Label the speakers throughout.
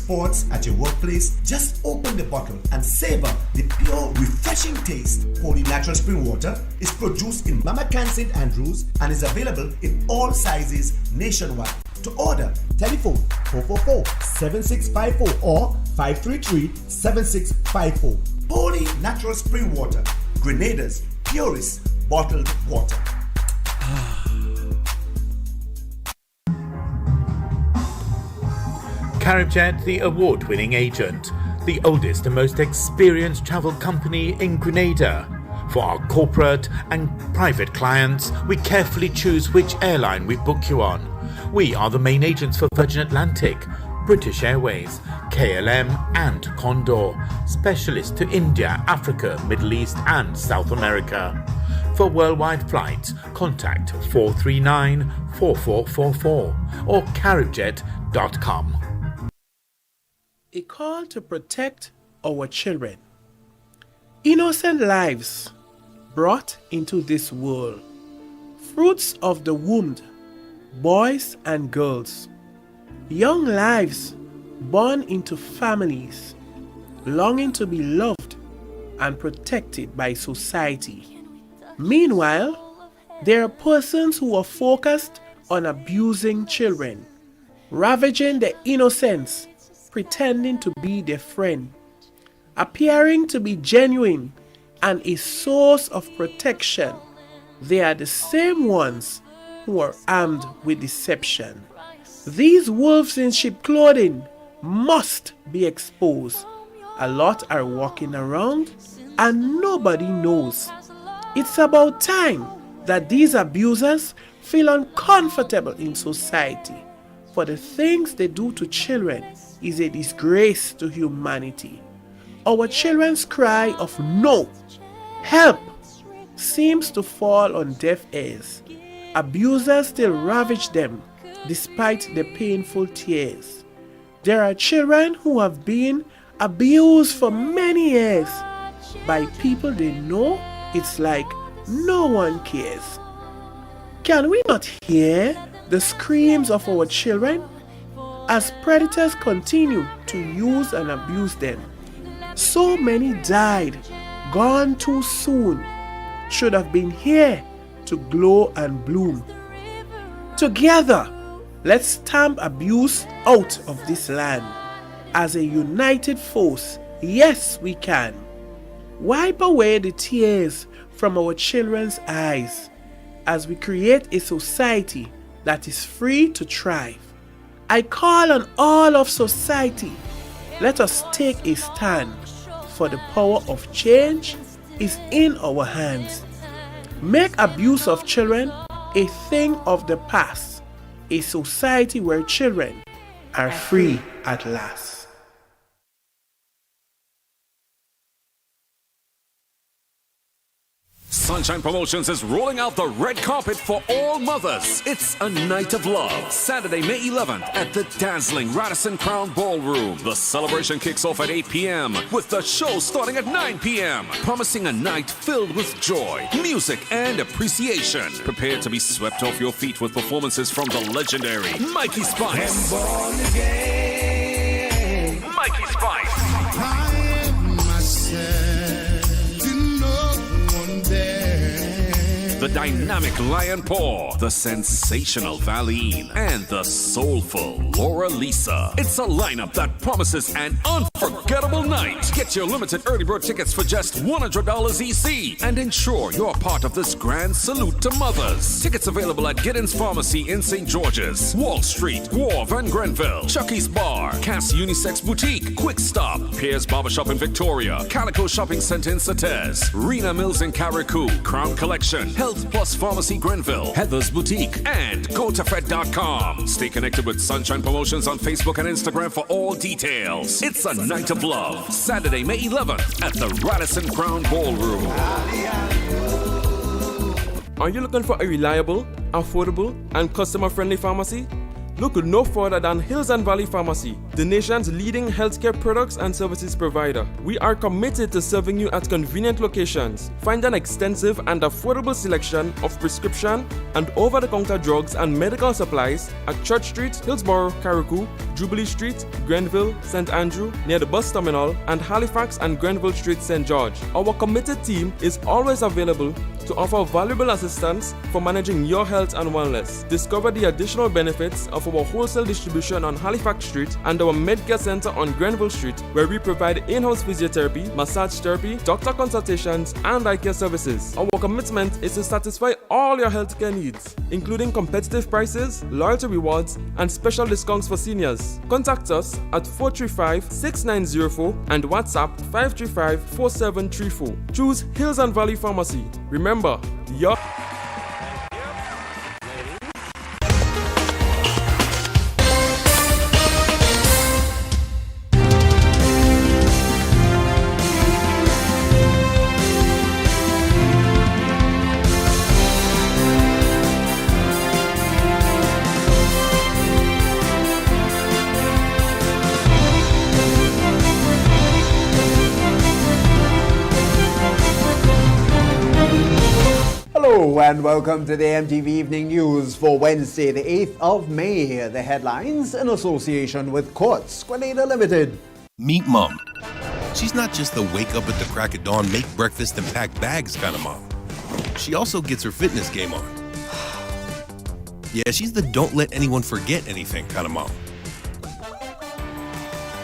Speaker 1: sports at your workplace? Just open the bottle and savor the pure, refreshing taste. Holy Natural Spring Water is produced in Mama Can St. Andrews and is available in all sizes nationwide. To order, telephone 444-7654 or 533-7654. Holy Natural Spring Water, Grenada's purest bottled water.
Speaker 2: CaribJet, the award-winning agent, the oldest and most experienced travel company in Grenada. For our corporate and private clients, we carefully choose which airline we book you on. We are the main agents for Virgin Atlantic, British Airways, KLM and Condor, specialists to India, Africa, Middle East and South America. For worldwide flights, contact 439-4444 or caribjet.com.
Speaker 3: A call to protect our children. Innocent lives brought into this world. Fruits of the womb, boys and girls. Young lives born into families, longing to be loved and protected by society. Meanwhile, there are persons who are focused on abusing children, ravaging their innocence, pretending to be their friend, appearing to be genuine and a source of protection. They are the same ones who are armed with deception. These wolves in sheep clothing must be exposed. A lot are walking around and nobody knows. It's about time that these abusers feel uncomfortable in society, for the things they do to children is a disgrace to humanity. Our children's cry of no, help, seems to fall on deaf ears. Abusers still ravage them despite the painful tears. There are children who have been abused for many years by people they know. It's like no one cares. Can we not hear the screams of our children as predators continue to use and abuse them? So many died, gone too soon, should have been here to glow and bloom. Together, let's stamp abuse out of this land. As a united force, yes we can. Wipe away the tears from our children's eyes as we create a society that is free to thrive. I call on all of society, let us take a stand, for the power of change is in our hands. Make abuse of children a thing of the past, a society where children are free at last.
Speaker 4: Sunshine Promotions is rolling out the red carpet for all mothers. It's a night of love. Saturday, May 11th at the dazzling Radisson Crown Ballroom. The celebration kicks off at 8 p.m. with the show starting at 9 p.m. Promising a night filled with joy, music, and appreciation. Prepare to be swept off your feet with performances from the legendary Mikey Spice. Mikey Spice. The dynamic Lion Paw, the sensational Valine, and the soulful Laura Lisa. It's a lineup that promises an unforgettable night. Get your limited early bird tickets for just $100 EC and ensure you're part of this grand salute to mothers. Tickets available at Giddens Pharmacy in St. George's, Wall Street, Wharf and Grenville, Chucky's Bar, Cass Unisex Boutique, Quick Stop, Pierre's Barbershop in Victoria, Calico Shopping Center in Sates, Rena Mills in Carriacou, Crown Collection, Health Plus Pharmacy Grenville, Heather's Boutique, and GoToFed.com. Stay connected with Sunshine Promotions on Facebook and Instagram for all details. It's a night of love. Saturday, May 11th at the Radisson Crown Ballroom.
Speaker 5: Are you looking for a reliable, affordable, and customer-friendly pharmacy? Look no further than Hills and Valley Pharmacy, the nation's leading healthcare products and services provider. We are committed to serving you at convenient locations. Find an extensive and affordable selection of prescription and over-the-counter drugs and medical supplies at Church Street, Hillsborough, Carriacou, Jubilee Street, Grenville, St. Andrew, near the bus terminal, and Halifax and Grenville Street, St. George. Our committed team is always available to offer valuable assistance for managing your health and wellness. Discover the additional benefits of our wholesale distribution on Halifax Street and our Medcare Center on Grenville Street, where we provide in-house physiotherapy, massage therapy, doctor consultations, and eye care services. Our commitment is to satisfy all your healthcare needs, including competitive prices, loyalty rewards, and special discounts for seniors. Contact us at 435-6904 and WhatsApp 535-4734. Choose Hills and Valley Pharmacy. Remember, your
Speaker 6: and welcome to the MTV Evening News for Wednesday, the 8th of May. The headlines in association with Courts Grenada Limited.
Speaker 7: Meet Mom. She's not just the wake up at the crack of dawn, make breakfast and pack bags kind of mom. She also gets her fitness game on. Yeah, she's the don't let anyone forget anything kind of mom.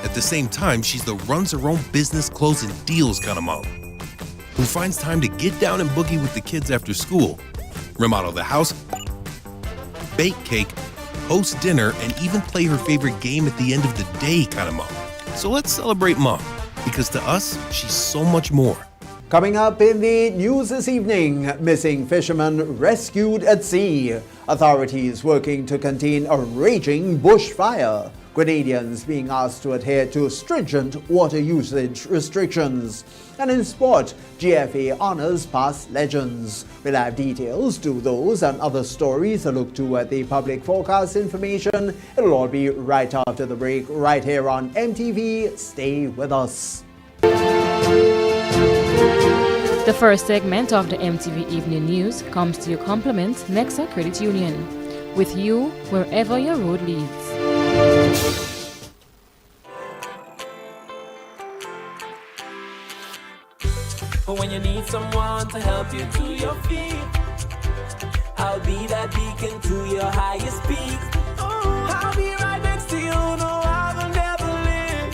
Speaker 7: At the same time, she's the runs her own business, closing deals kind of mom, who finds time to get down and boogie with the kids after school, remodel the house, bake cake, host dinner, and even play her favorite game at the end of the day kind of mom. So let's celebrate Mom, because to us, she's so much more.
Speaker 6: Coming up in the news this evening, missing fishermen rescued at sea. Authorities working to contain a raging bushfire. Grenadians being asked to adhere to stringent water usage restrictions. And in sport, GFA honors past legends. We'll have details to those and other stories, a look to at the public forecast information. It'll all be right after the break, right here on MTV. Stay with us.
Speaker 8: The first segment of the MTV Evening News comes to you compliments Nexa Credit Union. With you wherever your road leads.
Speaker 9: When you need someone to help you to your feet, I'll be that beacon to your highest peak. I'll be right next to you, no, I will never leave.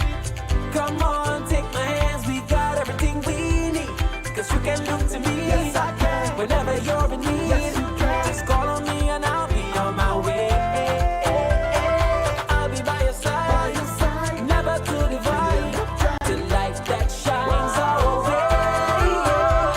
Speaker 9: Come on, take my hands, we got everything we need. Cause you can look to me, yes, I can. Whenever you're in need, yes, you can. Just call on me and I'll be on my way. I'll be by your side, never to divide. The light that shines our way.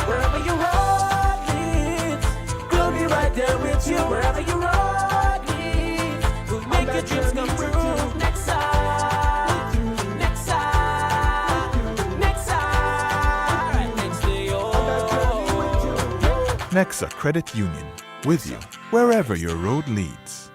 Speaker 9: Wherever your road leads, we'll be right there with you. Wherever your road leads, we'll make your dreams come true. Next side, next side, next side, right next to you.
Speaker 10: Nexa Credit Union, with you wherever your road leads.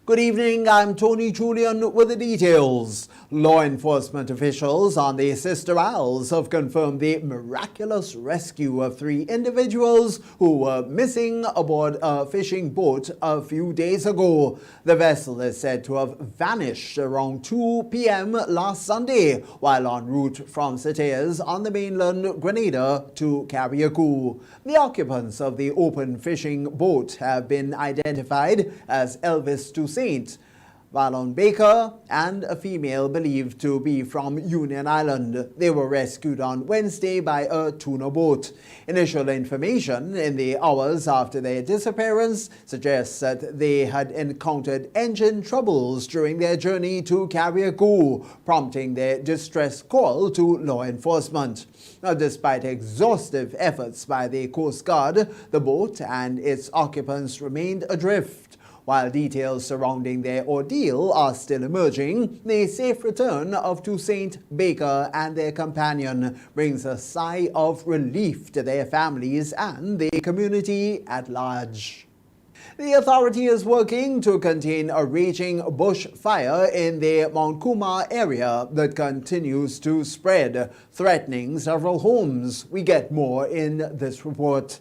Speaker 6: Good evening, I'm Tony Julian with the details. Law enforcement officials on the Sister Isles have confirmed the miraculous rescue of 3 individuals who were missing aboard a fishing boat a few days ago. The vessel is said to have vanished around 2 p.m. last Sunday while en route from Sateas on the mainland Grenada to Carriacou. The occupants of the open fishing boat have been identified as Elvis Toussaint, Valon Baker, and a female believed to be from Union Island. They were rescued on Wednesday by a tuna boat. Initial information in the hours after their disappearance suggests that they had encountered engine troubles during their journey to Carriacou, prompting their distress call to law enforcement. Now, despite exhaustive efforts by the Coast Guard, the boat and its occupants remained adrift. While details surrounding their ordeal are still emerging, the safe return of Toussaint, Baker, and their companion brings a sigh of relief to their families and the community at large. The authority is working to contain a raging bush fire in the Mount Kumar area that continues to spread, threatening several homes. We get more in this report.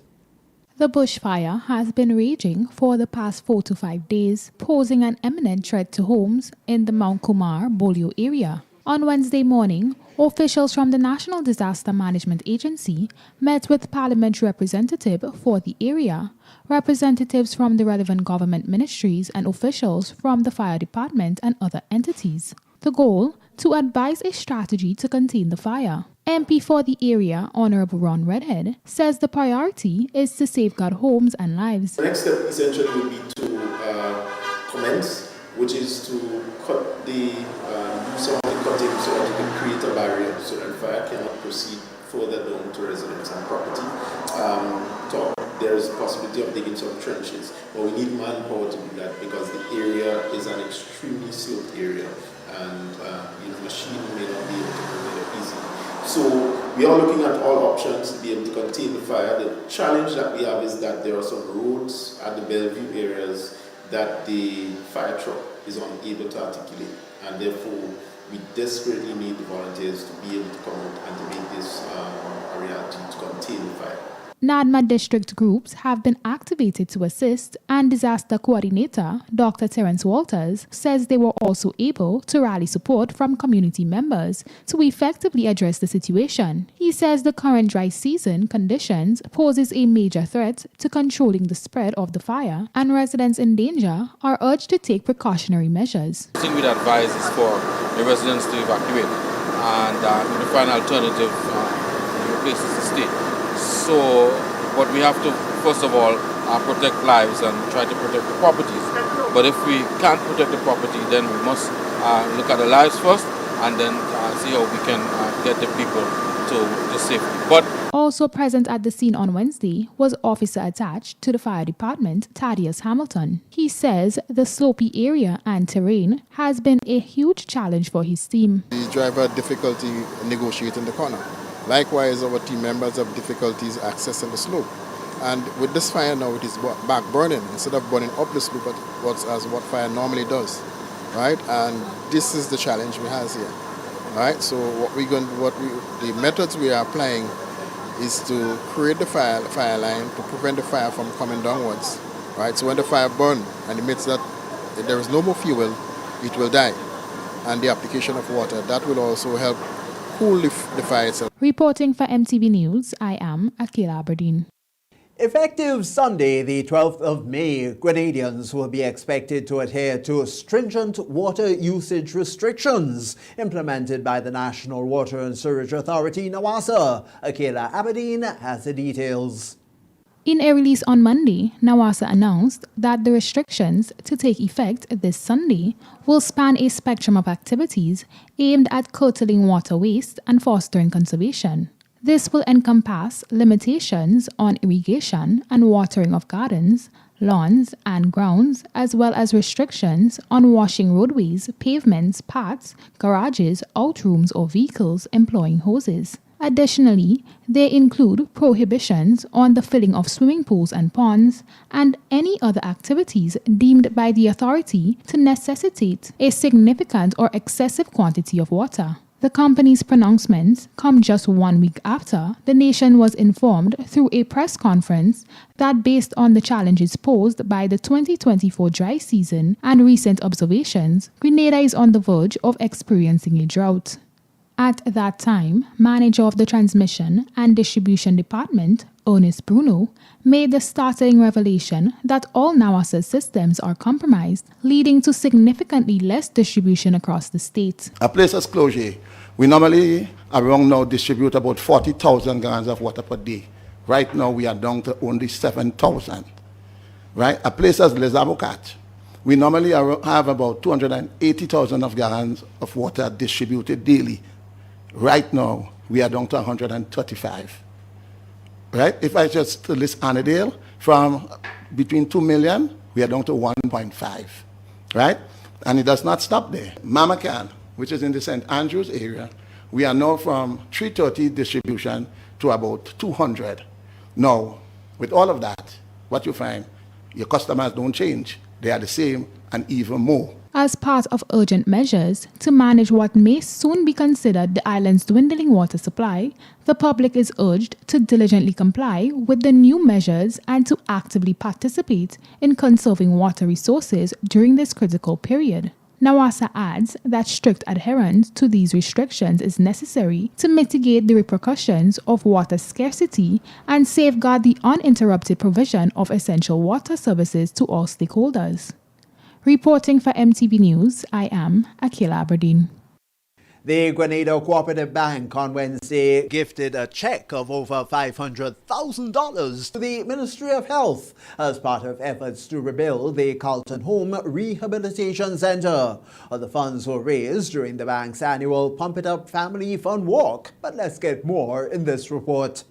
Speaker 11: The bushfire has been raging for the past 4 to 5 days, posing an imminent threat to homes in the Mount Kumar Bolio area. On Wednesday morning, officials from the National Disaster Management Agency met with parliamentary representative for the area, representatives from the relevant government ministries and officials from the fire department and other entities. The goal, to advise a strategy to contain the fire. MP for the area, Honorable Ron Redhead, says the priority is to safeguard homes and lives.
Speaker 12: The next step essentially would be to commence, which is to cut the use of the cutting so that you can create a barrier so that fire cannot proceed further down to residents and property. There is a possibility of digging some trenches, but we need manpower to do that because the area is an extremely sloped area and machine may not be able to move it easily. So we are looking at all options to be able to contain the fire. The challenge that we have is that there are some roads at the Bellevue areas that the fire truck is unable to articulate, and therefore we desperately need the volunteers to be able to come out and to make this a reality to contain the fire.
Speaker 11: NADMA district groups have been activated to assist, and disaster coordinator Dr. Terence Walters says they were also able to rally support from community members to effectively address the situation. He says the current dry season conditions poses a major threat to controlling the spread of the fire, and residents in danger are urged to take precautionary measures.
Speaker 13: The thing we'd advise is for the residents to evacuate and to find alternative places to stay. So what we have to, first of all, protect lives and try to protect the properties. But if we can't protect the property, then we must look at the lives first and then see how we can get the people to safety. But
Speaker 11: also present at the scene on Wednesday was officer attached to the fire department, Thaddeus Hamilton. He says the slopey area and terrain has been a huge challenge for his team.
Speaker 14: The driver had difficulty negotiating the corner. Likewise, our team members have difficulties accessing the slope. And with this fire now, it is back burning instead of burning up the slope as what fire normally does, right? And this is the challenge we have here, right? So the methods we are applying is to create the fire line to prevent the fire from coming downwards, right? So when the fire burns and admits that there is no more fuel, it will die. And the application of water, that will also help cool the fire itself.
Speaker 11: Reporting for MTV News, I am Akila Aberdeen.
Speaker 6: Effective Sunday, the 12th of May, Grenadians will be expected to adhere to stringent water usage restrictions implemented by the National Water and Sewerage Authority, NAWASA. Akila Aberdeen has the details.
Speaker 11: In a release on Monday, NAWASA announced that the restrictions to take effect this Sunday will span a spectrum of activities aimed at curtailing water waste and fostering conservation. This will encompass limitations on irrigation and watering of gardens, lawns and grounds, as well as restrictions on washing roadways, pavements, paths, garages, outrooms or vehicles employing hoses. Additionally, they include prohibitions on the filling of swimming pools and ponds and any other activities deemed by the authority to necessitate a significant or excessive quantity of water. The company's pronouncements come just 1 week after the nation was informed through a press conference that based on the challenges posed by the 2024 dry season and recent observations, Grenada is on the verge of experiencing a drought. At that time, manager of the Transmission and Distribution Department, Ernest Bruno, made the startling revelation that all NAWASA systems are compromised, leading to significantly less distribution across the state.
Speaker 15: A place as Clogier, we normally around now distribute about 40,000 gallons of water per day. Right now we are down to only 7,000. Right? A place as Les Avocats, we normally have about 280,000 of gallons of water distributed daily. Right now, we are down to 135. Right? If I just list Annandale, from between 2 million, we are down to 1.5. Right? And it does not stop there. Mamacan, which is in the St. Andrews area, we are now from 330 distribution to about 200. Now, with all of that, what you find, Your customers don't change. They are the same and even more.
Speaker 11: As part of urgent measures to manage what may soon be considered the island's dwindling water supply, the public is urged to diligently comply with the new measures and to actively participate in conserving water resources during this critical period. Nawasa adds that strict adherence to these restrictions is necessary to mitigate the repercussions of water scarcity and safeguard the uninterrupted provision of essential water services to all stakeholders. Reporting for MTV News, I am Akila Aberdeen.
Speaker 6: The Grenada Cooperative Bank on Wednesday gifted a check of over $500,000 to the Ministry of Health as part of efforts to rebuild the Carlton Home Rehabilitation Center. The funds were raised during the bank's annual Pump It Up Family Fun Walk. But let's get more in this report.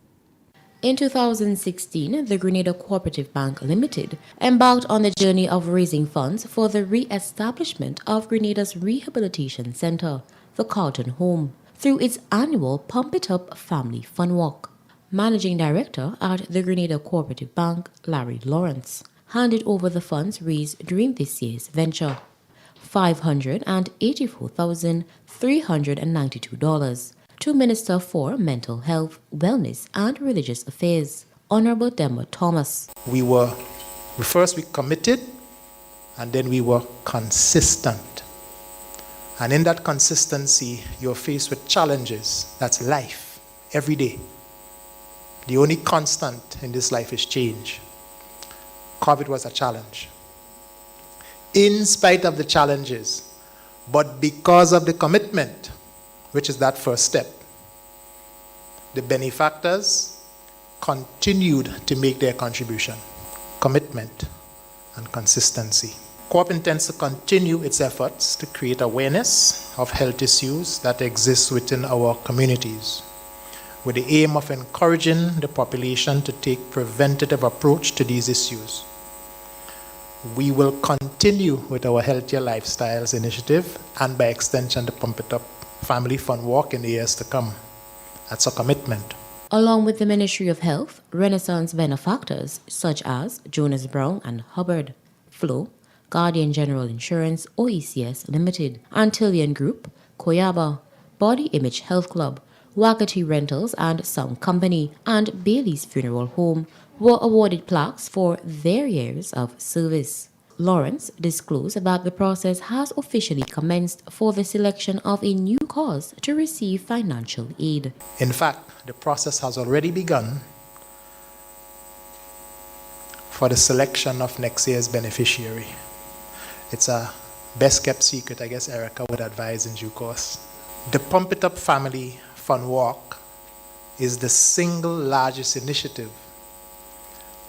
Speaker 16: In 2016, the Grenada Cooperative Bank Limited embarked on the journey of raising funds for the re-establishment of Grenada's Rehabilitation Center, the Carlton Home, through its annual Pump It Up Family Fun Walk. Managing Director at the Grenada Cooperative Bank, Larry Lawrence, handed over the funds raised during this year's venture, $584,392, to Minister for Mental Health, Wellness and Religious Affairs, Honorable Demba Thomas.
Speaker 17: We committed, and then we were consistent. And in that consistency, you're faced with challenges. That's life, every day. The only constant in this life is change. COVID was a challenge. In spite of the challenges, but because of the commitment, which is that first step, the benefactors continued to make their contribution, commitment and consistency. Co-op intends to continue its efforts to create awareness of health issues that exist within our communities, with the aim of encouraging the population to take preventative approach to these issues. We will continue with our Healthier Lifestyles initiative and by extension the Pump It Up Family Fun Walk in the years to come. That's a commitment.
Speaker 16: Along with the Ministry of Health, Renaissance benefactors such as Jonas Brown and Hubbard, Flo, Guardian General Insurance, OECS Limited, Antillian Group, Koyaba, Body Image Health Club, Wakati Rentals and Sound Company, and Bailey's Funeral Home were awarded plaques for their years of service. Lawrence disclosed that the process has officially commenced for the selection of a new cause to receive financial aid.
Speaker 17: In fact, the process has already begun for the selection of next year's beneficiary. It's a best kept secret, I guess Erica would advise in due course. The Pump It Up Family Fun Walk is the single largest initiative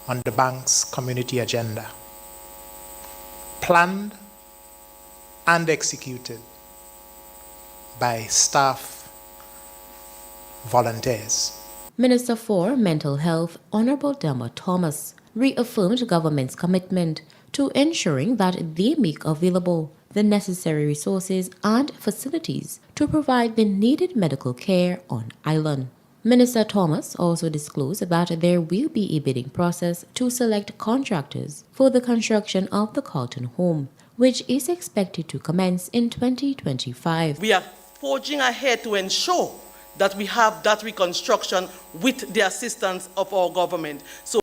Speaker 17: on the bank's community agenda, planned and executed by staff volunteers.
Speaker 16: Minister for Mental Health, Honorable Demba Thomas, reaffirmed government's commitment to ensuring that they make available the necessary resources and facilities to provide the needed medical care on island. Minister Thomas also disclosed that there will be a bidding process to select contractors for the construction of the Carlton Home, which is expected to commence in 2025.
Speaker 18: We are forging ahead to ensure that we have that reconstruction with the assistance of our government. So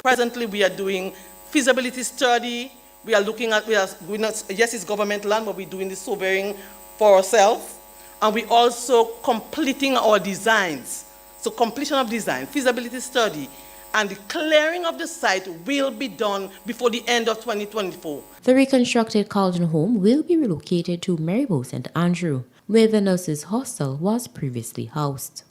Speaker 18: presently we are doing feasibility study. We are looking at, yes, it's government land, but we're doing the surveying for ourselves. And we also completing our designs. So completion of design, feasibility study, and the clearing of the site will be done before the end of 2024.
Speaker 16: The reconstructed Carlton Home will be relocated to Marybo St. Andrew, where the nurses' hostel was previously housed.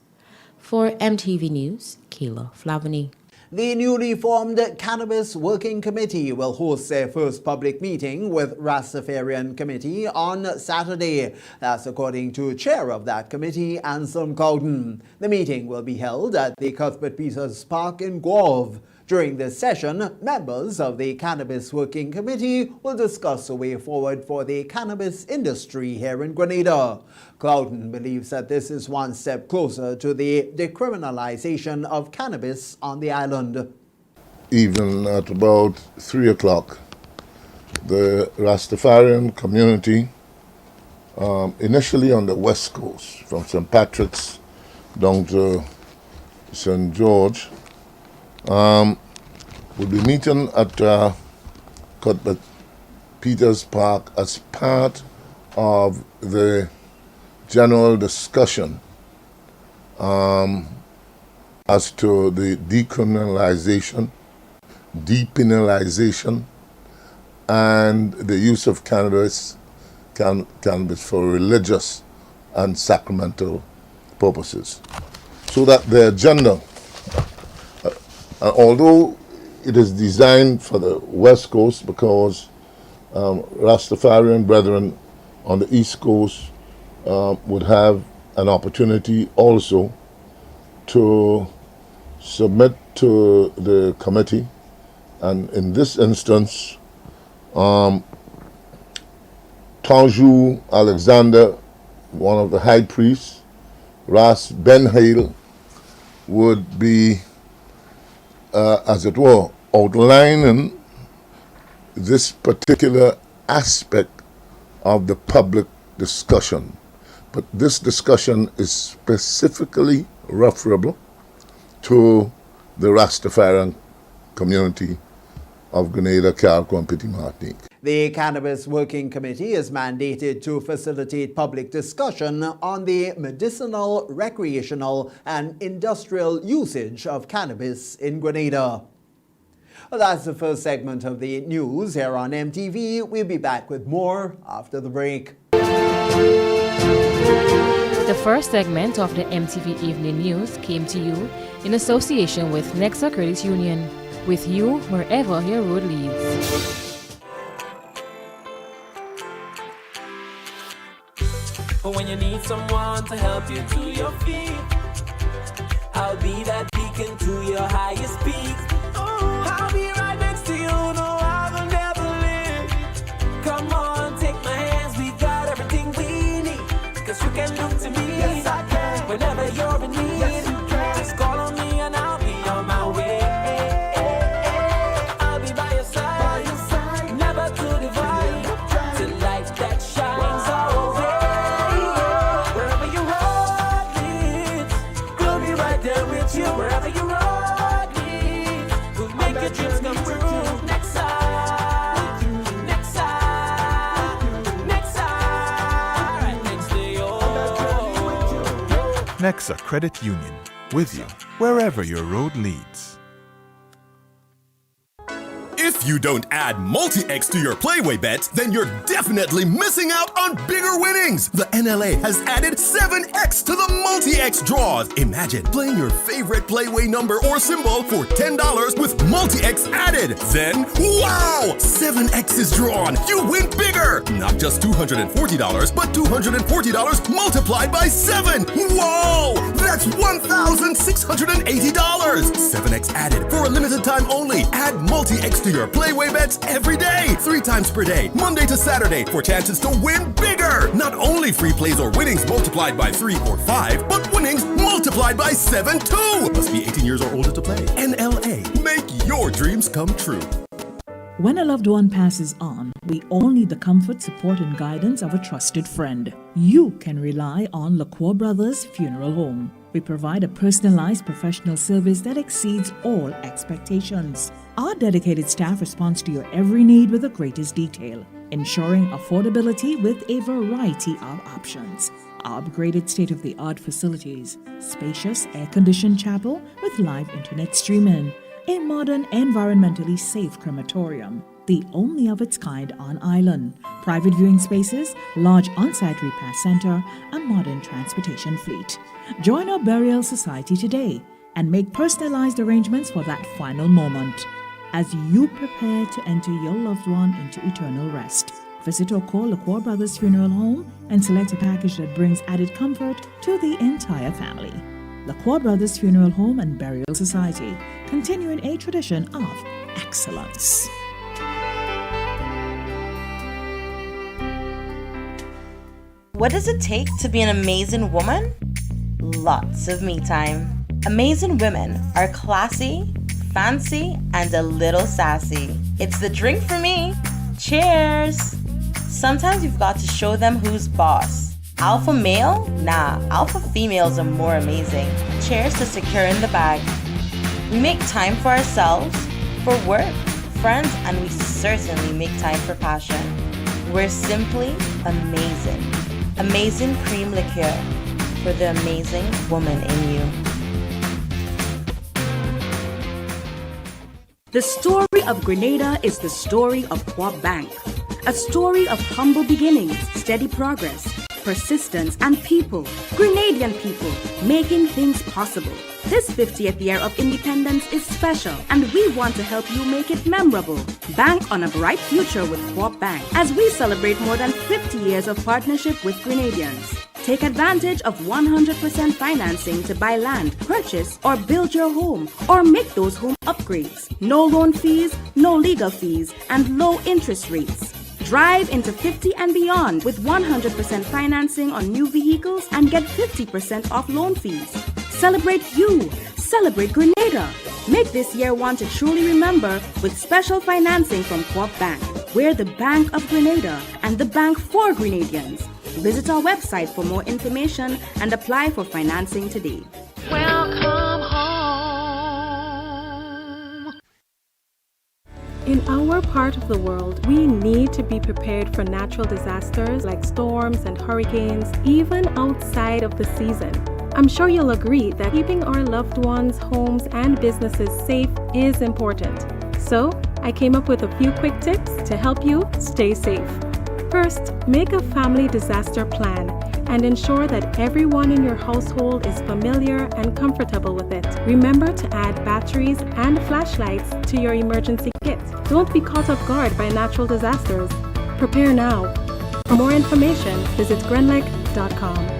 Speaker 16: For MTV News, Kayla Flavany.
Speaker 6: The newly formed Cannabis Working Committee will host their first public meeting with Rastafarian Committee on Saturday. That's according to Chair of that committee, Anselm Cowden. The meeting will be held at the Cuthbert Peters Park in Grove. During this session, members of the Cannabis Working Committee will discuss a way forward for the cannabis industry here in Grenada. Cowden believes that this is one step closer to the decriminalization of cannabis on the island.
Speaker 19: evening at about 3 o'clock, the Rastafarian community, initially on the West Coast, from St. Patrick's down to St. George, will be meeting at Cuthbert Peters Park as part of the general discussion as to the decriminalization, depenalization, and the use of cannabis for religious and sacramental purposes. So that the agenda, although it is designed for the West Coast because Rastafarian brethren on the East Coast would have an opportunity also to submit to the committee, and in this instance, Tanju Alexander, one of the high priests, Ras Ben Hale, would be, as it were, outlining this particular aspect of the public discussion. But this discussion is specifically referable to the Rastafarian community of Grenada, Carriacou, and Petit Martinique.
Speaker 6: The Cannabis Working Committee is mandated to facilitate public discussion on the medicinal, recreational, and industrial usage of cannabis in Grenada. Well, that's the first segment of the news here on MTV. We'll be back with more after the break.
Speaker 8: The first segment of the MTV Evening News came to you in association with Nexa Credit Union, with you wherever your road leads.
Speaker 9: When you need someone to help you to your feet, I'll be that beacon to your highest peak. I'll be right next to you, no, I will never leave. Come on, take my hands, we got everything we need. Cause you can look to me, yes, I can. Whenever you're in need, yes, you can. Just call on me and I'll be on my way. I'll be by your side, never to divide, to light that shines our way. Wherever your road leads, we'll be right there with you. Wherever your road leads, we'll make your dreams come true. Nexa, Nexa, Nexa, right next to you.
Speaker 10: Nexa Credit Union, with you wherever your road leads.
Speaker 20: If you don't add multi-X to your Playway bets, then you're definitely missing out on bigger winnings. The NLA has added 7X to the multi-X draws. Imagine playing your favorite Playway number or symbol for $10 with multi-X added. Then, wow! 7X is drawn. You win bigger. Not just $240, but $240 multiplied by 7. Whoa! That's $1,680. 7X added for a limited time only. Add multi-X to your Playway bets every day, 3 times per day, Monday to Saturday, for chances to win bigger. Not only free plays or winnings multiplied by 3 or 5, but winnings multiplied by 7 too. Must be 18 years or older to play. NLA, make your dreams come true.
Speaker 21: When a loved one passes on, we all need the comfort, support, and guidance of a trusted friend. You can rely on LaCour Brothers Funeral Home. We provide a personalized professional service that exceeds all expectations. Our dedicated staff responds to your every need with the greatest detail, ensuring affordability with a variety of options. Our upgraded state-of-the-art facilities, spacious air-conditioned chapel with live internet streaming, a modern, environmentally safe crematorium, the only of its kind on island, private viewing spaces, large on-site repast center, a modern transportation fleet. Join our burial society today and make personalized arrangements for that final moment as you prepare to enter your loved one into eternal rest. Visit or call LaCour Brothers Funeral Home and select a package that brings added comfort to the entire family. LaCour Brothers Funeral Home and Burial Society, continuing a tradition of excellence.
Speaker 22: What does it take to be an amazing woman? Lots of me time. Amazing women are classy, fancy, and a little sassy. It's the drink for me. Cheers! Sometimes you've got to show them who's boss. Alpha male? Nah, alpha females are more amazing. Cheers to securing the bag. We make time for ourselves, for work, friends, and we certainly make time for passion. We're simply amazing. Amazing cream liqueur for the amazing woman in you.
Speaker 1: The story of Grenada is the story of Co-op Bank. A story of humble beginnings, steady progress, persistence, and people, Grenadian people, making things possible. This 50th year of independence is special, and we want to help you make it memorable. Bank on a bright future with Co-op Bank as we celebrate more than 50 years of partnership with Grenadians. Take advantage of 100% financing to buy land, purchase, or build your home, or make those home upgrades. No loan fees, no legal fees, and low interest rates. Drive into 50 and beyond with 100% financing on new vehicles and get 50% off loan fees. Celebrate you. Celebrate Grenada. Make this year one to truly remember with special financing from Co-op Bank. We're the Bank of Grenada and the bank for Grenadians. Visit our website for more information and apply for financing today.
Speaker 2: Welcome home. In our part of the world, we need to be prepared for natural disasters like storms and hurricanes, even outside of the season. I'm sure you'll agree that keeping our loved ones, homes, and businesses safe is important. So, I came up with a few quick tips to help you stay safe. First, make a family disaster plan and ensure that everyone in your household is familiar and comfortable with it. Remember to add batteries and flashlights to your emergency kit. Don't be caught off guard by natural disasters. Prepare now. For more information, visit grenlec.com.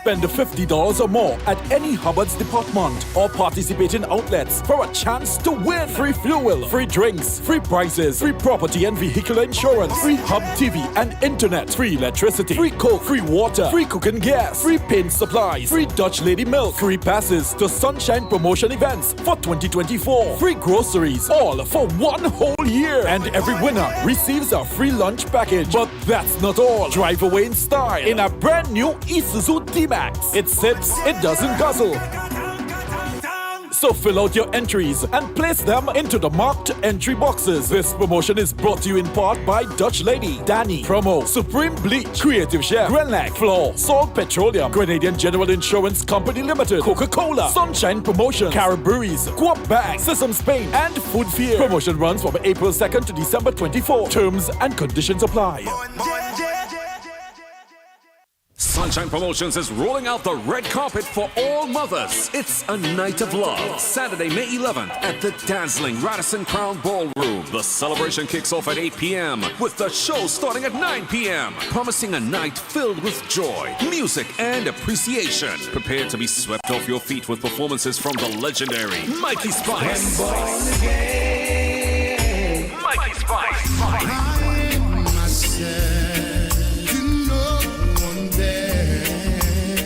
Speaker 23: Spend $50 or more at any Hubbard's department or participating outlets for a chance to win. Free fuel, free drinks, free prizes, free property and vehicular insurance, free Hub TV and internet, free electricity, free coke, free water, free cooking gas, free paint supplies, free Dutch Lady milk, free passes to Sunshine promotion events for 2024, free groceries, all for one whole year. And every winner receives a free lunch package. But that's not all. Drive away in style in a brand new Isuzu D-Max. It sits, it doesn't guzzle. So fill out your entries and place them into the marked entry boxes. This promotion is brought to you in part by Dutch Lady, Danny, Promo, Supreme Bleach, Creative Chef, Grenlac, Floor, Salt Petroleum, Grenadian General Insurance Company Limited, Coca-Cola, Sunshine Promotions, Caribberies, Co-op Bank, Sesame Spain, and Food Fear. Promotion runs from April 2nd to December 24. Terms and conditions apply.
Speaker 4: Sunshine Promotions is rolling out the red carpet for all mothers. It's a night of love. Saturday, May 11th at the dazzling Radisson Crown Ballroom. The celebration kicks off at 8 p.m. with the show starting at 9 p.m. Promising a night filled with joy, music, and appreciation. Prepare to be swept off your feet with performances from the legendary Mikey Spice. Mikey Spice.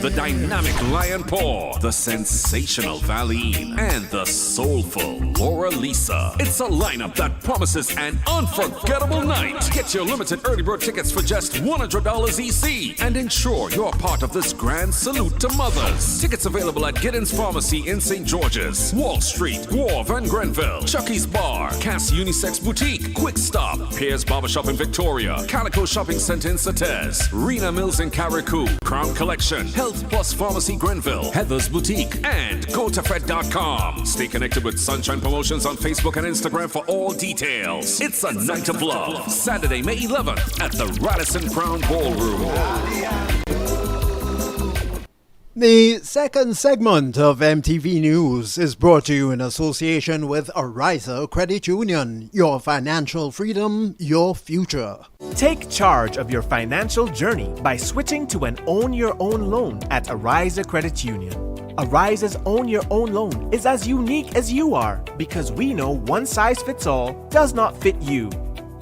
Speaker 4: The dynamic Lion Paw, the sensational Valine, and the soulful Laura Lisa. It's a lineup that promises an unforgettable night. Get your limited early bird tickets for just $100 EC and ensure you're part of this grand salute to mothers. Tickets available at Giddens Pharmacy in St. George's, Wall Street, Wharf and Grenville, Chucky's Bar, Cass Unisex Boutique, Quick Stop, Pierre's Barbershop in Victoria, Calico Shopping Center in Sates, Rena Mills in Carriacou, Crown Collection, Health Plus Pharmacy Grenville, Heather's Boutique, and GoToFed.com. Stay connected with Sunshine Promotions on Facebook and Instagram for all details. It's a night of love. Saturday, May 11th at the Radisson Crown Ballroom.
Speaker 6: The second segment of MTV News is brought to you in association with Ariza Credit Union. Your financial freedom, your future.
Speaker 24: Take charge of your financial journey by switching to an Own Your Own loan at Ariza Credit Union.
Speaker 3: Arise's Own Your Own Loan is as unique as you are because we know one size fits all does not fit you.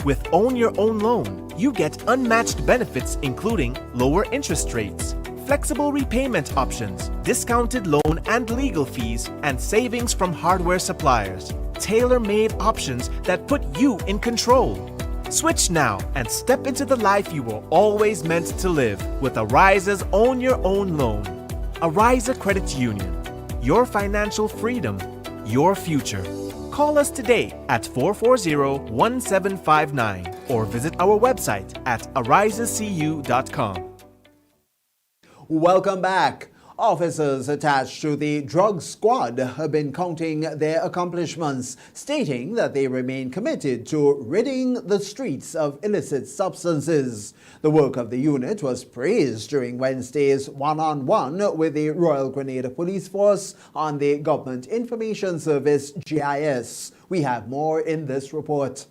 Speaker 3: With Own Your Own Loan, you get unmatched benefits including lower interest rates, flexible repayment options, discounted loan and legal fees, and savings from hardware suppliers. Tailor-made options that put you in control. Switch now and step into the life you were always meant to live with Arise's Own Your Own Loan. Arise Credit Union. Your financial freedom. Your future. Call us today at 440-1759 or visit our website at arisescu.com.
Speaker 6: Welcome back. Officers attached to the drug squad have been counting their accomplishments, stating that they remain committed to ridding the streets of illicit substances. The work of the unit was praised during Wednesday's one-on-one with the Royal Grenada Police Force on the Government Information Service GIS. We have more in this report.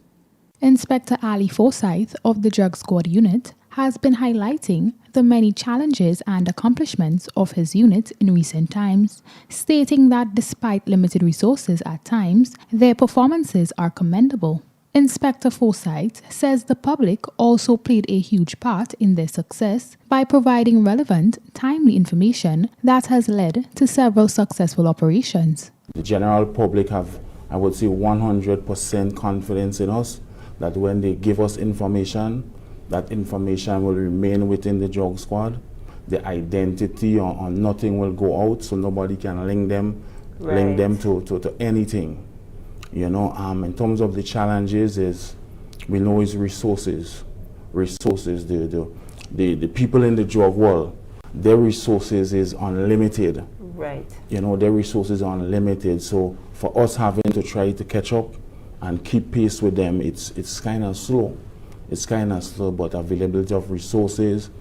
Speaker 11: Inspector Ali Forsyth of the Drug Squad unit has been highlighting the many challenges and accomplishments of his unit in recent times, stating that despite limited resources at times, their performances are commendable. Inspector Forsyth says the public also played a huge part in their success by providing relevant, timely information that has led to several successful operations.
Speaker 5: The general public have, I would say, 100% confidence in us that when they give us information, that information will remain within the drug squad. The identity or nothing will go out, so nobody can link them to anything. You know, in terms of the challenges, is we know is resources. The people in the drug world, their resources is unlimited.
Speaker 7: Right.
Speaker 5: You know, their resources are unlimited. So for us having to try to catch up and keep pace with them, it's kind of slow. It's kind of slow, but availability of resources,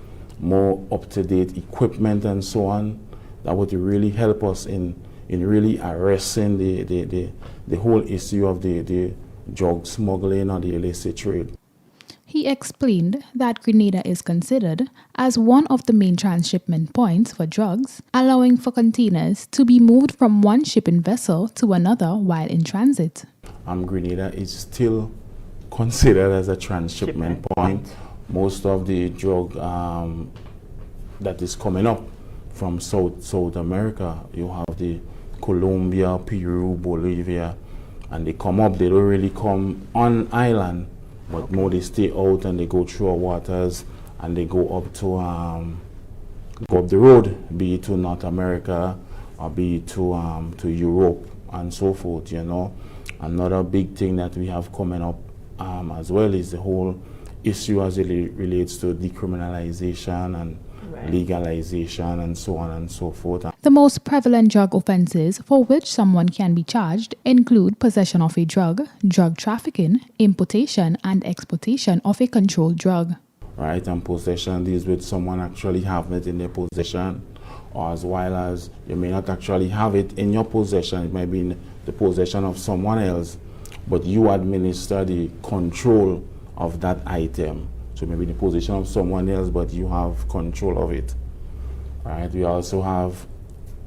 Speaker 5: more up-to-date equipment and so on, that would really help us in really arresting the whole issue of the drug smuggling or the illicit trade.
Speaker 11: He explained that Grenada is considered as one of the main transshipment points for drugs, allowing for containers to be moved from one shipping vessel to another while in transit.
Speaker 5: Grenada is still considered as a transshipment point. Most of the drug that is coming up from South America, you have the Colombia, Peru, Bolivia, and they come up, they don't really come on island, but more they stay out and they go through our waters and they go up to go up the road, be it to North America or be it to Europe and so forth, you know. Another big thing that we have coming up as well is the whole issue as it relates to decriminalization and legalization and so on and so forth.
Speaker 11: The most prevalent drug offences for which someone can be charged include possession of a drug, drug trafficking, importation and exportation of a controlled drug.
Speaker 5: Right, and possession deals with someone actually having it in their possession, or as well as you may not actually have it in your possession, it might be in the possession of someone else, but you administer the control of that item. So maybe in the possession of someone else, but you have control of it. Right. We also have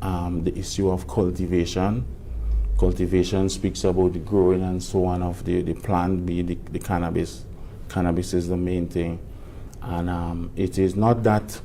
Speaker 5: the issue of cultivation. Cultivation speaks about the growing and so on of the plant, be the cannabis. Cannabis is the main thing. And it is not that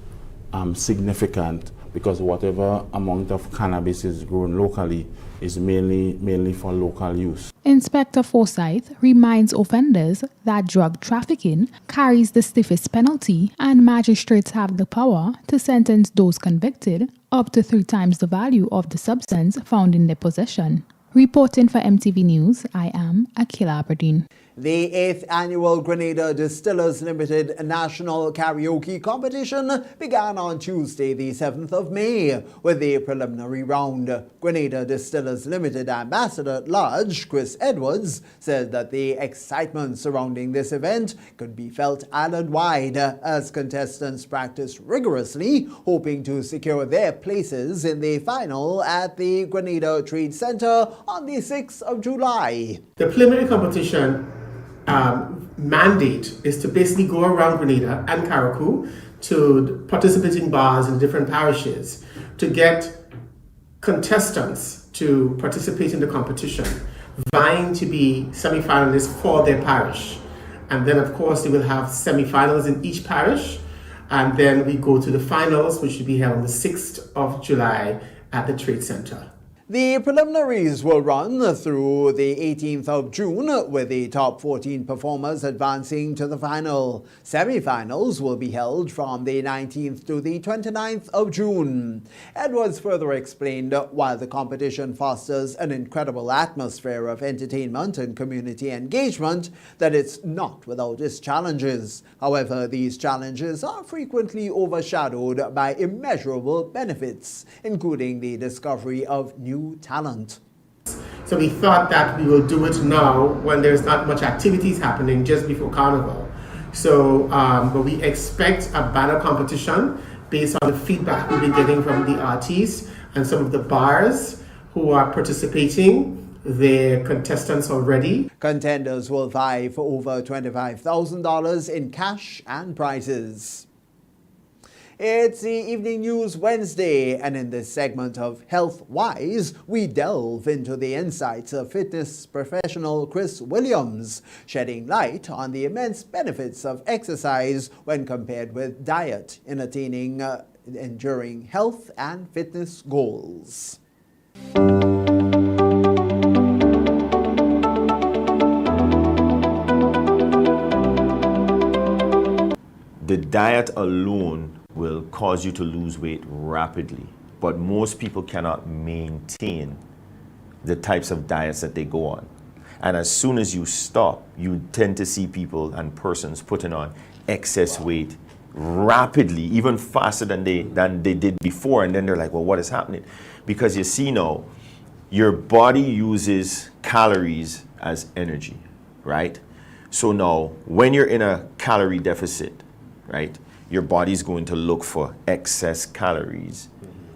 Speaker 5: significant because whatever amount of cannabis is grown locally is mainly for local use.
Speaker 11: Inspector Forsyth reminds offenders that drug trafficking carries the stiffest penalty and magistrates have the power to sentence those convicted up to 3 times the value of the substance found in their possession. Reporting for MTV News, I am Akila Aberdeen.
Speaker 6: The 8th annual Grenada Distillers Limited National Karaoke Competition began on Tuesday, the 7th of May, with the preliminary round. Grenada Distillers Limited Ambassador at Large, Chris Edwards, said that the excitement surrounding this event could be felt island-wide as contestants practice rigorously, hoping to secure their places in the final at the Grenada Trade Center on the 6th of July.
Speaker 24: The preliminary competition mandate is to basically go around Grenada and Carriacou to participating bars in different parishes to get contestants to participate in the competition, vying to be semi-finalists for their parish. And then, of course, they will have semi-finals in each parish. And then we go to the finals, which will be held on the 6th of July at the Trade Center.
Speaker 6: The preliminaries will run through the 18th of June, with the top 14 performers advancing to the final. Semi-finals will be held from the 19th to the 29th of June. Edwards further explained, while the competition fosters an incredible atmosphere of entertainment and community engagement, that it's not without its challenges. However, these challenges are frequently overshadowed by immeasurable benefits, including the discovery of new talent.
Speaker 24: So we thought that we will do it now when there's not much activities happening just before Carnival. So, but we expect a banner competition based on the feedback we've been getting from the artists and some of the bars who are participating. Their contestants already.
Speaker 6: Contenders will vie for over $25,000 in cash and prizes. It's the Evening News Wednesday, and in this segment of Health Wise, we delve into the insights of fitness professional Chris Williams, shedding light on the immense benefits of exercise when compared with diet in attaining enduring health and fitness goals.
Speaker 7: The diet alone will cause you to lose weight rapidly, but most people cannot maintain the types of diets that they go on. And as soon as you stop, you tend to see people and persons putting on excess weight rapidly, even faster than they did before. And then they're like, well, what is happening? Because you see now, your body uses calories as energy, right? So now, when you're in a calorie deficit, right, your body's going to look for excess calories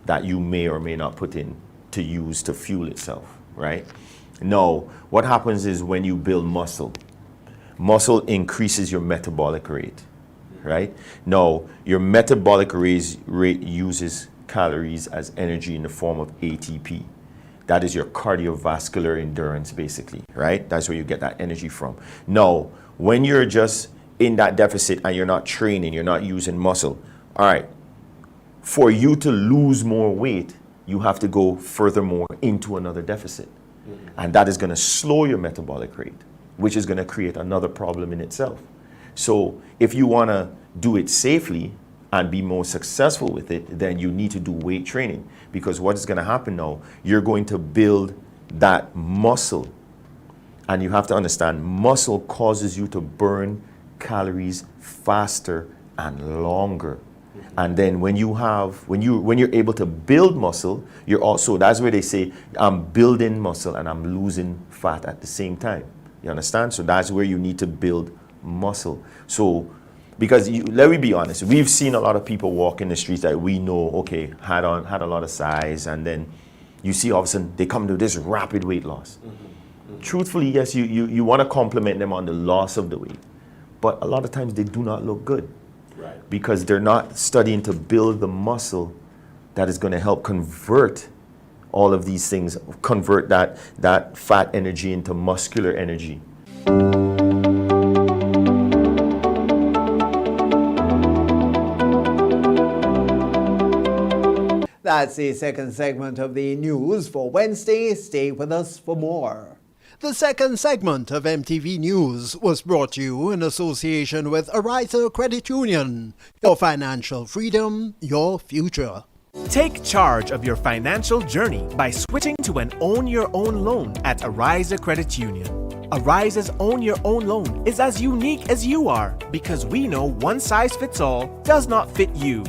Speaker 7: that you may or may not put in to use to fuel itself, right? Now, what happens is when you build muscle, muscle increases your metabolic rate, right? Now, your metabolic rate uses calories as energy in the form of ATP. That is your cardiovascular endurance, basically, right? That's where you get that energy from. Now, when you're just in that deficit and you're not training, you're not using muscle, all right, for you to lose more weight, you have to go furthermore into another deficit. And that is going to slow your metabolic rate, which is going to create another problem in itself. So if you want to do it safely and be more successful with it, then you need to do weight training. Because what is going to happen now, you're going to build that muscle. And you have to understand, muscle causes you to burn calories faster and longer. And then when you're able to build muscle, you're also, that's where they say, I'm building muscle and I'm losing fat at the same time. You understand? So that's where you need to build muscle. So, because let me be honest, we've seen a lot of people walk in the streets that we know, okay, had a lot of size, and then you see all of a sudden they come to this rapid weight loss. Truthfully, yes, you want to compliment them on the loss of the weight, but a lot of times they do not look good. Right. Because they're not studying to build the muscle that is going to help convert all of these things, convert that fat energy into muscular energy.
Speaker 6: That's the second segment of the news for Wednesday. Stay with us for more. The second segment of MTV News was brought to you in association with Ariza Credit Union. Your financial freedom, your future.
Speaker 3: Take charge of your financial journey by switching to an Own Your Own loan at Ariza Credit Union. Ariza's Own Your Own loan is as unique as you are because we know one size fits all does not fit you.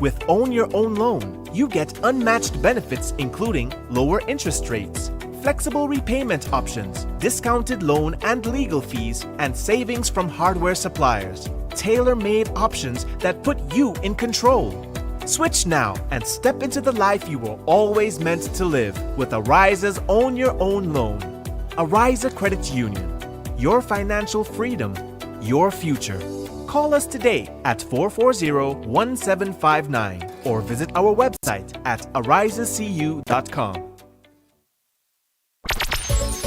Speaker 3: With Own Your Own loan, you get unmatched benefits including lower interest rates, flexible repayment options, discounted loan and legal fees, and savings from hardware suppliers. Tailor-made options that put you in control. Switch now and step into the life you were always meant to live with Ariza's Own Your Own loan. Ariza Credit Union. Your financial freedom, your future. Call us today at 440-1759 or visit our website at arisescu.com.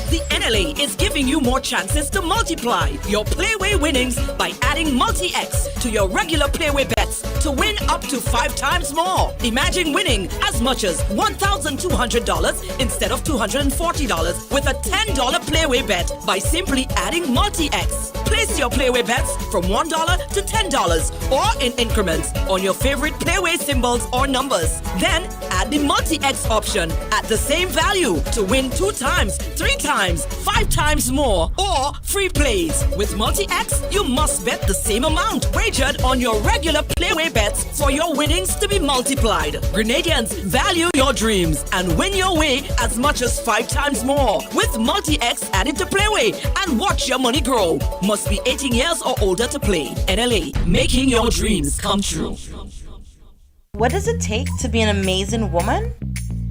Speaker 12: The NLA is giving you more chances to multiply your Playway winnings by adding Multi-X to your regular Playway bets to win up to 5 times more. Imagine winning as much as $1,200 instead of $240 with a $10 Playway bet by simply adding Multi-X. Place your Playway bets from $1 to $10 or in increments on your favorite Playway symbols or numbers. Then add the Multi-X option at the same value to win 2 times, 3 times, 5 times more, or free plays. With Multi-X, you must bet the same amount wagered on your regular Playway bets for your winnings to be multiplied. Grenadians, value your dreams and win your way as much as 5 times more with Multi-X added to Playway and watch your money grow. Must be 18 years or older to play. NLA, making your dreams come true.
Speaker 22: What does it take to be an amazing woman?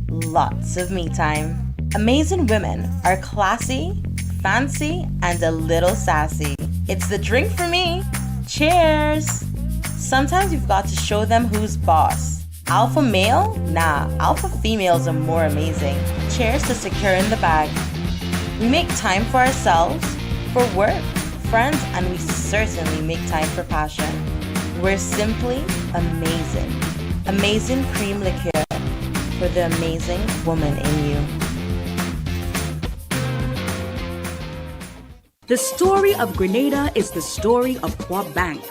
Speaker 22: Lots of me time. Amazing women are classy, fancy, and a little sassy. It's the drink for me. Cheers! Sometimes you've got to show them who's boss. Alpha male? Nah, alpha females are more amazing. Cheers to securing the bag. We make time for ourselves, for work, friends, and we certainly make time for passion. We're simply amazing. Amazing cream liqueur for the amazing woman in you.
Speaker 1: The story of Grenada is the story of Quab Bank.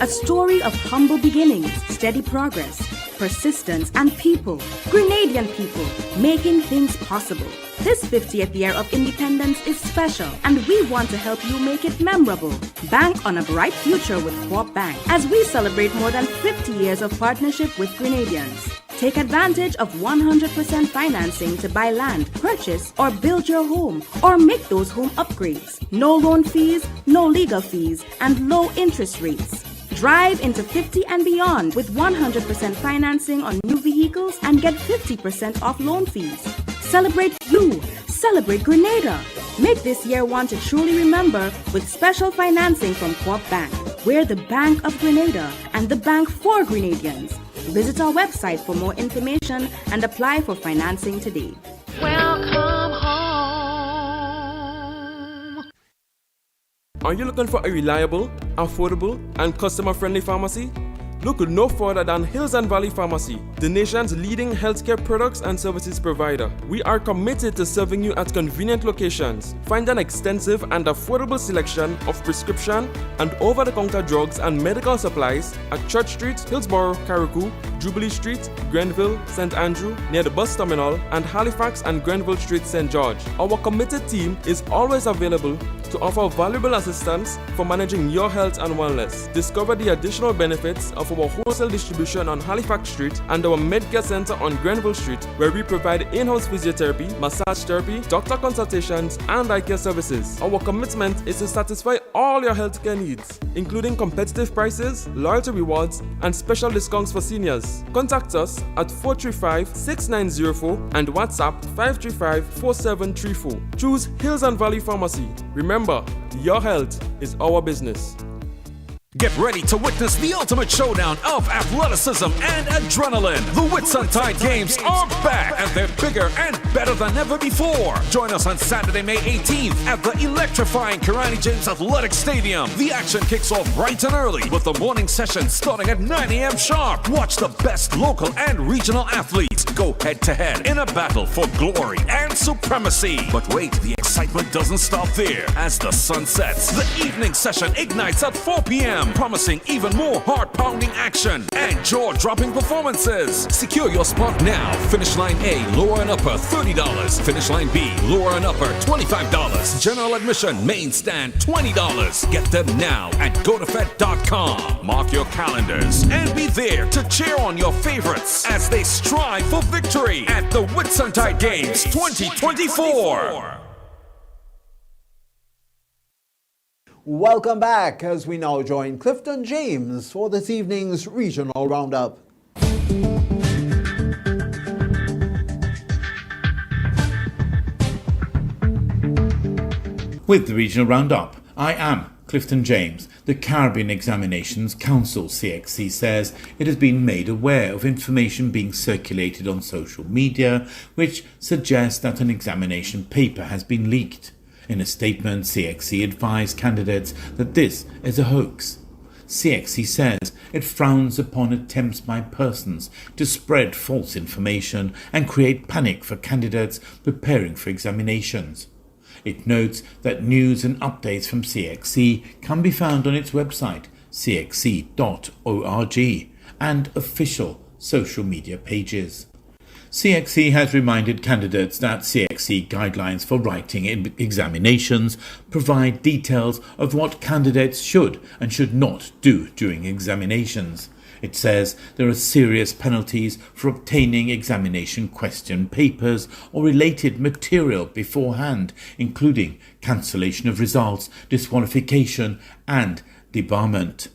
Speaker 1: A story of humble beginnings, steady progress, persistence, and people. Grenadian people, making things possible. This 50th year of independence is special, and we want to help you make it memorable. Bank on a bright future with Quab Bank as we celebrate more than 50 years of partnership with Grenadians. Take advantage of 100% financing to buy land, purchase, or build your home, or make those home upgrades. No loan fees, no legal fees, and low interest rates. Drive into 50 and beyond with 100% financing on new vehicles and get 50% off loan fees. Celebrate you. Celebrate Grenada. Make this year one to truly remember with special financing from Quab Bank. We're the Bank of Grenada and the bank for Grenadians. Visit our website for more information and apply for financing today.
Speaker 13: Welcome home.
Speaker 14: Are you looking for a reliable, affordable, and customer-friendly pharmacy? Look no further than Hills and Valley Pharmacy, the nation's leading healthcare products and services provider. We are committed to serving you at convenient locations. Find an extensive and affordable selection of prescription and over-the-counter drugs and medical supplies at Church Street, Hillsborough, Carriacou, Jubilee Street, Grenville, St. Andrew, near the bus terminal, and Halifax and Grenville Street, St. George. Our committed team is always available to offer valuable assistance for managing your health and wellness. Discover the additional benefits of our wholesale distribution on Halifax Street and our Medcare Center on Grenville Street, where we provide in-house physiotherapy, massage therapy, doctor consultations, and eye care services. Our commitment is to satisfy all your healthcare needs, including competitive prices, loyalty rewards, and special discounts for seniors. Contact us at 435-6904 and WhatsApp 535-4734. Choose Hills and Valley Pharmacy. Remember, your health is our business.
Speaker 4: Get ready to witness the ultimate showdown of athleticism and adrenaline. The Whitsuntide Games are back, and they're bigger and better than ever before. Join us on Saturday, May 18th at the electrifying Kirani James Athletic Stadium. The action kicks off bright and early with the morning session starting at 9 a.m. sharp. Watch the best local and regional athletes go head-to-head in a battle for glory and supremacy. But wait, the excitement doesn't stop there. As the sun sets, the evening session ignites at 4 p.m. promising even more heart-pounding action and jaw-dropping performances. Secure your spot now. Finish line A, lower and upper, $30. Finish line B, lower and upper, $25. General admission, main stand, $20. Get them now at gotofed.com. Mark your calendars and be there to cheer on your favorites as they strive for victory at the Whitsuntide Games 2024.
Speaker 6: Welcome back as we now join Clifton James for this evening's Regional Roundup.
Speaker 15: With the Regional Roundup, I am Clifton James. The Caribbean Examinations Council, CXC, says it has been made aware of information being circulated on social media which suggests that an examination paper has been leaked. In a statement, CXC advised candidates that this is a hoax. CXC says it frowns upon attempts by persons to spread false information and create panic for candidates preparing for examinations. It notes that news and updates from CXC can be found on its website, cxc.org, and official social media pages. CXC has reminded candidates that CXC guidelines for writing examinations provide details of what candidates should and should not do during examinations. It says there are serious penalties for obtaining examination question papers or related material beforehand, including cancellation of results, disqualification, and debarment.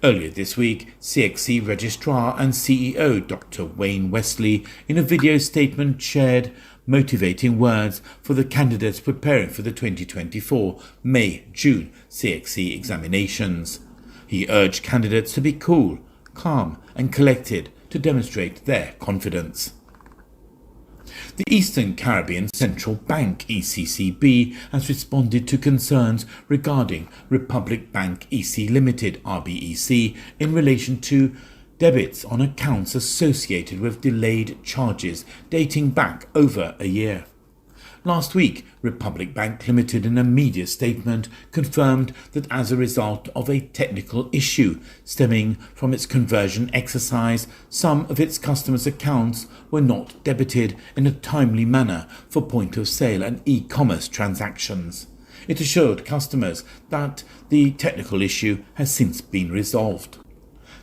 Speaker 15: Earlier this week, CXC Registrar and CEO Dr. Wayne Wesley, in a video statement, shared motivating words for the candidates preparing for the 2024 May-June CXC examinations. He urged candidates to be cool, calm and collected to demonstrate their confidence. The Eastern Caribbean Central Bank, ECCB, has responded to concerns regarding Republic Bank EC Limited, RBEC, in relation to debits on accounts associated with delayed charges dating back over a year. Last week, Republic Bank Limited, in a media statement, confirmed that as a result of a technical issue stemming from its conversion exercise, some of its customers' accounts were not debited in a timely manner for point-of-sale and e-commerce transactions. It assured customers that the technical issue has since been resolved.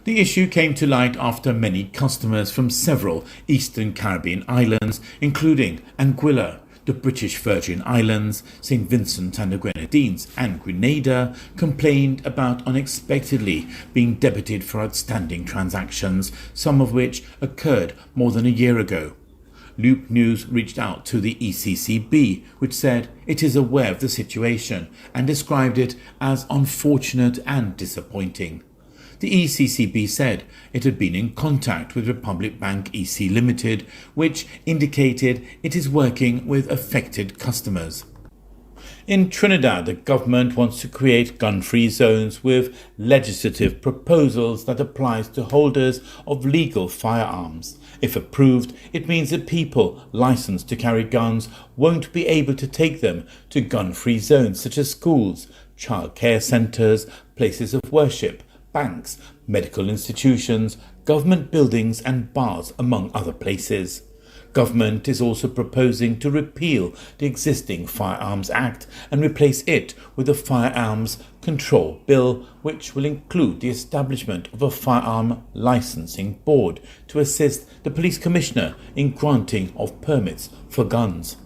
Speaker 15: The issue came to light after many customers from several Eastern Caribbean islands, including Anguilla, the British Virgin Islands, St. Vincent and the Grenadines, and Grenada, complained about unexpectedly being debited for outstanding transactions, some of which occurred more than a year ago. Loop News reached out to the ECCB, which said it is aware of the situation and described it as unfortunate and disappointing. The ECCB said it had been in contact with Republic Bank EC Limited, which indicated it is working with affected customers. In Trinidad, the government wants to create gun-free zones with legislative proposals that applies to holders of legal firearms. If approved, it means that people licensed to carry guns won't be able to take them to gun-free zones such as schools, childcare centres, places of worship, banks, medical institutions, government buildings and bars, among other places. Government is also proposing to repeal the existing Firearms Act and replace it with a Firearms Control Bill, which will include the establishment of a firearm licensing board to assist the police commissioner in granting of permits for guns.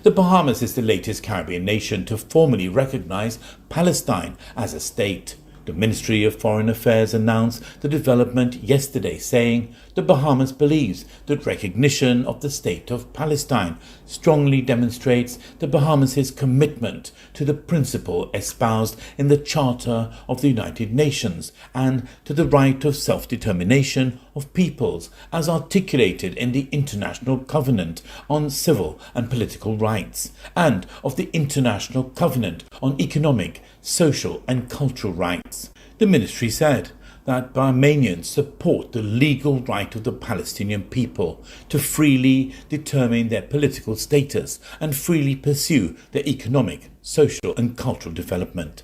Speaker 15: The Bahamas is the latest Caribbean nation to formally recognize Palestine as a state. The Ministry of Foreign Affairs announced the development yesterday, saying the Bahamas believes that recognition of the State of Palestine strongly demonstrates the Bahamas' commitment to the principle espoused in the Charter of the United Nations and to the right of self-determination of peoples as articulated in the International Covenant on Civil and Political Rights and of the International Covenant on Economic, Social and Cultural Rights. The ministry said that Bahamians support the legal right of the Palestinian people to freely determine their political status and freely pursue their economic, social and cultural development.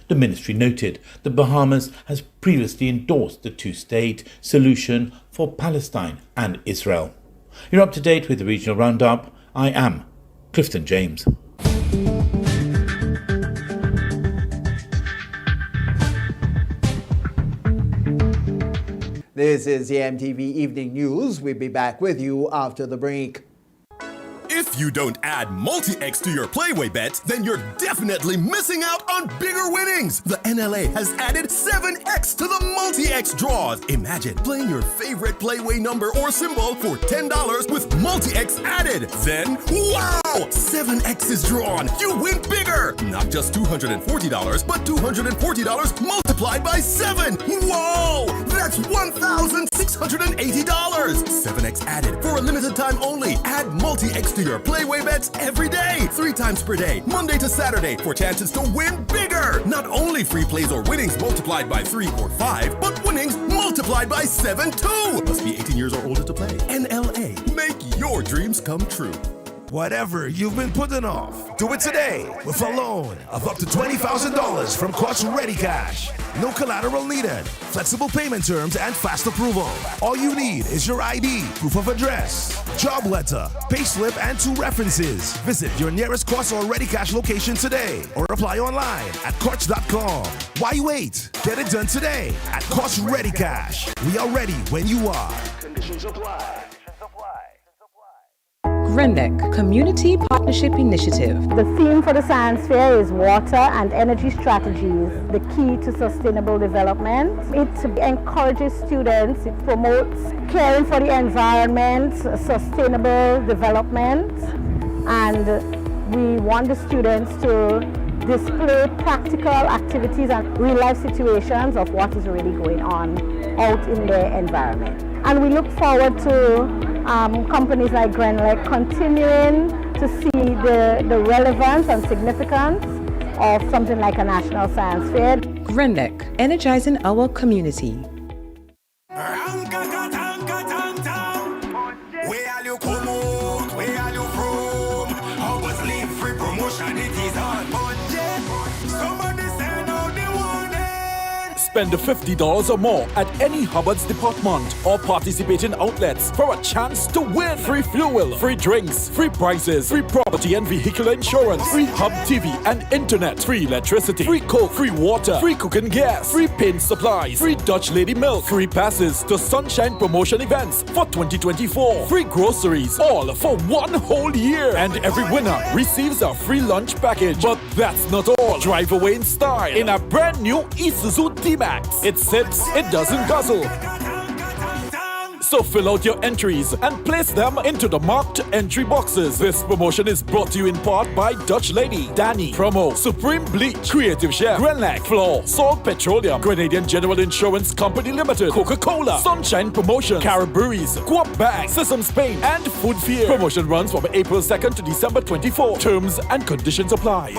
Speaker 15: The ministry noted the Bahamas has previously endorsed the two-state solution for Palestine and Israel. You're up to date with the Regional Roundup. I am Clifton James.
Speaker 6: This is the MTV Evening News. We'll be back with you after the break.
Speaker 20: If If you don't add multi-X to your Playway bets, then you're definitely missing out on bigger winnings. The NLA has added 7X to the multi-X draws. Imagine playing your favorite Playway number or symbol for $10 with multi-X added. Then, wow! 7X is drawn. You win bigger. Not just $240, but $240 multiplied by 7. Whoa! That's $1,680. 7X added for a limited time only. Add multi-X to your Playway bets every day. 3 times per day, Monday to Saturday, for chances to win bigger. Not only free plays or winnings multiplied by 3 or 5, but winnings multiplied by 7 too. Must be 18 years or older to play. NLA. Make your dreams come true.
Speaker 10: Whatever you've been putting off, do it today with a loan of up to $20,000 from Courts Ready Cash. No collateral needed, flexible payment terms, and fast approval. All you need is your ID, proof of address, job letter, payslip, and 2 references. Visit your nearest Courts Ready Cash location today or apply online at Courts.com. Why wait? Get it done today at Courts Ready Cash. We are ready when you are. Conditions apply.
Speaker 16: GRENDEC Community Partnership Initiative.
Speaker 17: The theme for the science fair is water and energy strategies, the key to sustainable development. It encourages students, it promotes caring for the environment, sustainable development, and we want the students to display practical activities and real-life situations of what is really going on out in their environment. And we look forward to companies like GRENDEC continuing to see the relevance and significance of something like a national science fair.
Speaker 16: GRENDEC, energizing our community.
Speaker 23: Spend $50 or more at any Hubbard's department or participating outlets for a chance to win free fuel, free drinks, free prizes, free property and vehicle insurance, free Hub TV and internet, free electricity, free coke, free water, free cooking gas, free paint supplies, free Dutch Lady milk, free passes to Sunshine promotion events for 2024, free groceries, all for 1 whole year. And every winner receives a free lunch package. But that's not all. Drive away in style in a brand new Isuzu D-Max. It sits, it doesn't guzzle. So fill out your entries and place them into the marked entry boxes. This promotion is brought to you in part by Dutch Lady, Danny, Promo, Supreme Bleach, Creative Chef, GRENDEC, Floor, Salt Petroleum, Grenadian General Insurance Company Limited, Coca-Cola, Sunshine Promotions, Caribberies, Guap Bag, Sesame Spain, and Food Fear. Promotion runs from April 2nd to December 24. Terms and conditions apply.